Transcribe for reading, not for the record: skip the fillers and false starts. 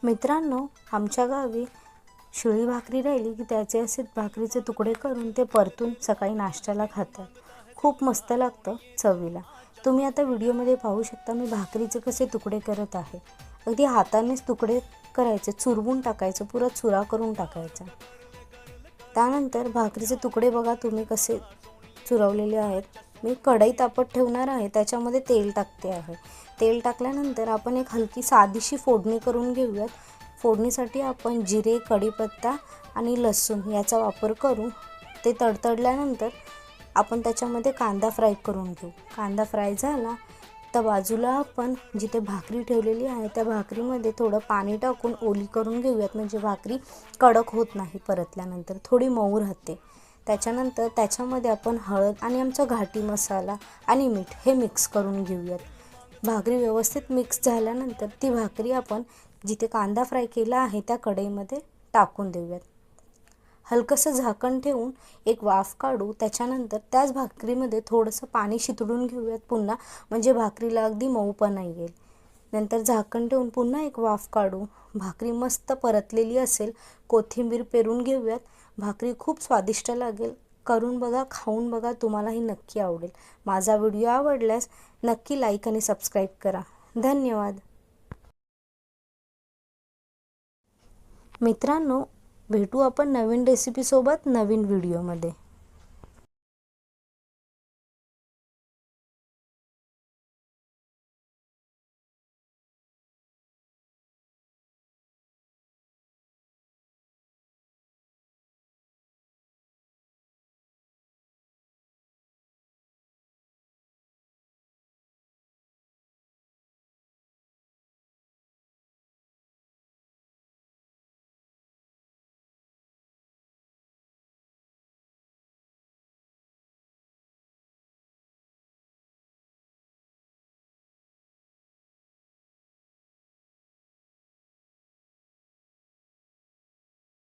मित्रांनो, आमच्या गावी शिळी भाकरी राहिली की त्याचे असे भाकरीचे तुकडे करून ते परतून सकाळी नाश्त्याला खातात. खूप मस्त लागतं चवीला. तुम्ही आता व्हिडिओमध्ये पाहू शकता मी भाकरीचे कसे तुकडे करत आहे. अगदी हातानेच तुकडे करायचे, चुरवून टाकायचं, पुरा चुरा करून टाकायचा. त्यानंतर भाकरीचे तुकडे बघा तुम्ही कसे चुरवलेले आहेत. मी कढई तापत ठेवणार आहे, त्याच्यामध्ये तेल टाकते आहे. तेल टाकल्यानंतर आपण एक हलकी साधीशी फोडणी करून घेऊयात. फोडणीसाठी आपण जिरे, कढीपत्ता आणि लसूण याचा वापर करू. ते तडतडल्यानंतर आपण त्याच्यामध्ये कांदा फ्राय करून घेऊ. कांदा फ्राय झाला तर बाजूला आपण जिथे भाकरी ठेवलेली आहे त्या भाकरीमध्ये थोडं पाणी टाकून ओली करून घेऊयात, म्हणजे भाकरी कडक होत नाही, परतल्यानंतर थोडी मऊ राहते. त्याच्यानंतर त्याच्यामध्ये आपण हळद आणि आमचा घाटी मसाला आणि मीठ हे मिक्स करून घेऊयात. भाकरी व्यवस्थित मिक्स झाल्यानंतर ती भाकरी आपण जिथे कांदा फ्राय केला आहे त्या कढईमध्ये टाकून देऊयात. हलकंसं झाकण ठेवून एक वाफ काढू. त्याच्यानंतर त्याच भाकरीमध्ये थोडंसं पाणी शितळून घेऊयात पुन्हा, म्हणजे भाकरीला अगदी मऊपणा येईल. नंतर झाकण ठेवून पुन्हा एक वाफ काढू. भाकरी मस्त परतलेली असेल, कोथिंबीर पेरून घेऊयात. भाकरी खूप स्वादिष्ट लागेल. करून बघा, खाऊन बघा, तुम्हालाही नक्की आवडेल. माझा व्हिडिओ आवडल्यास नक्की लाईक आणि सबस्क्राईब करा. धन्यवाद. मित्रांनो, भेटू आपण नवीन रेसिपीसोबत नवीन व्हिडिओमध्ये.